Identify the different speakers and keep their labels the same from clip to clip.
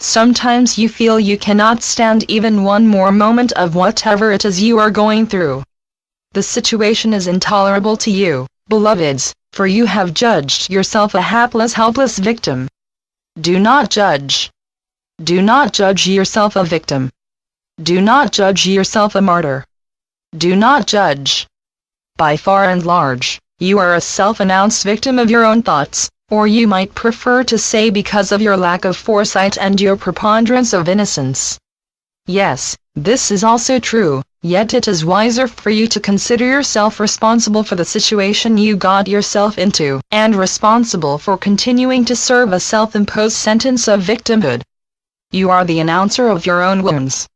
Speaker 1: Sometimes you feel you cannot stand even one more moment of whatever it is you are going through. The situation is intolerable to you, beloveds, for you have judged yourself a hapless, helpless victim. Do not judge. Do not judge yourself a victim. Do not judge yourself a martyr. Do not judge. By far and large, you are a self-announced victim of your own thoughts, or you might prefer to say because of your lack of foresight and your preponderance of innocence. Yes, this is also true, yet it is wiser for you to consider yourself responsible for the situation you got yourself into, and responsible for continuing to serve a self-imposed sentence of victimhood. You are the announcer of your own wounds.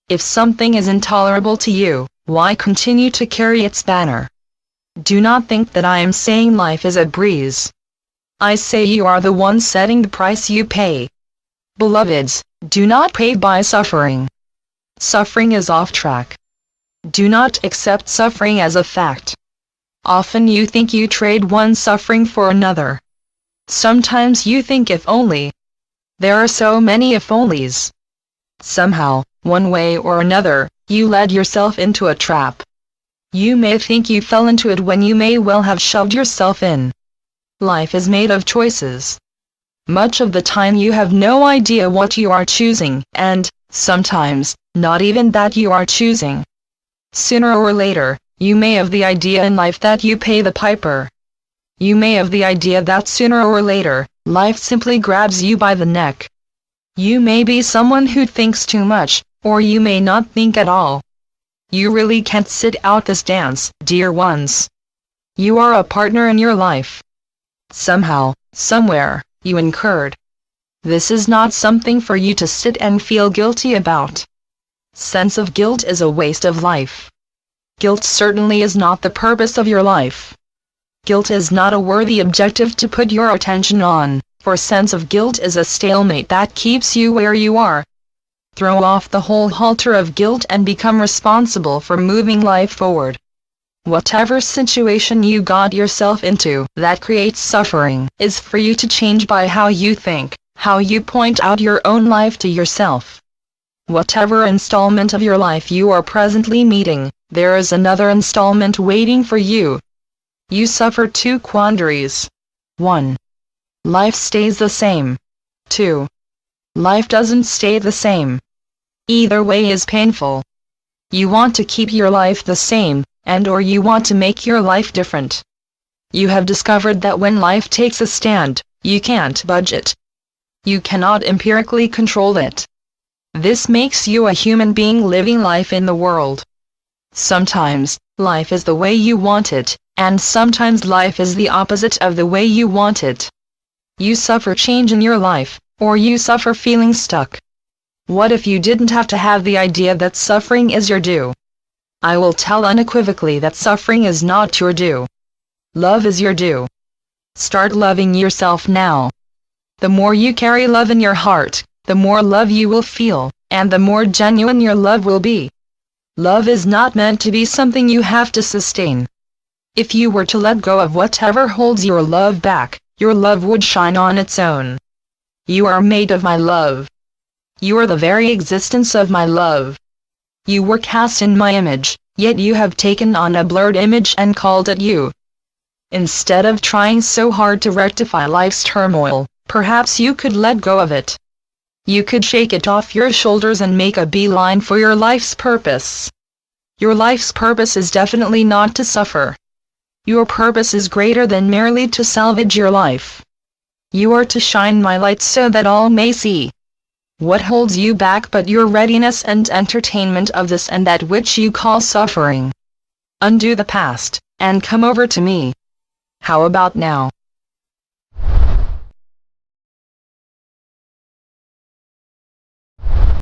Speaker 1: If something is intolerable to you, why continue to carry its banner? Do not think that I am saying life is a breeze. I say you are the one setting the price you pay. Beloveds, do not pay by suffering. Suffering is off track. Do not accept suffering as a fact. Often you think you trade one suffering for another. Sometimes you think if only. There are so many if onlys. Somehow, one way or another, you led yourself into a trap. You may think you fell into it when you may well have shoved yourself in. Life is made of choices. Much of the time you have no idea what you are choosing, and, sometimes, not even that you are choosing. Sooner or later, you may have the idea in life that you pay the piper. You may have the idea that sooner or later, life simply grabs you by the neck. You may be someone who thinks too much, or you may not think at all. You really can't sit out this dance, dear ones. You are a partner in your life. Somehow, somewhere, you incurred. This is not something for you to sit and feel guilty about. Sense of guilt is a waste of life. Guilt certainly is not the purpose of your life. Guilt is not a worthy objective to put your attention on, for sense of guilt is a stalemate that keeps you where you are. Throw off the whole halter of guilt and become responsible for moving life forward. Whatever situation you got yourself into that creates suffering is for you to change by how you think, how you point out your own life to yourself. Whatever installment of your life you are presently meeting, there is another installment waiting for you. You suffer two quandaries. 1. Life stays the same. 2. Life doesn't stay the same. Either way is painful. You want to keep your life the same, and/or you want to make your life different. You have discovered that when life takes a stand, you can't budge it. You cannot empirically control it. This makes you a human being living life in the world. Sometimes, life is the way you want it, and sometimes life is the opposite of the way you want it. You suffer change in your life, or you suffer feeling stuck. What if you didn't have to have the idea that suffering is your due? I will tell unequivocally that suffering is not your due. Love is your due. Start loving yourself now. The more you carry love in your heart, the more love you will feel, and the more genuine your love will be. Love is not meant to be something you have to sustain. If you were to let go of whatever holds your love back, your love would shine on its own. You are made of my love. You are the very existence of my love. You were cast in my image, yet you have taken on a blurred image and called it you. Instead of trying so hard to rectify life's turmoil, perhaps you could let go of it. You could shake it off your shoulders and make a beeline for your life's purpose. Your life's purpose is definitely not to suffer. Your purpose is greater than merely to salvage your life. You are to shine my light so that all may see. What holds you back but your readiness and entertainment of this and that which you call suffering? Undo the past, and come over to me. How about now?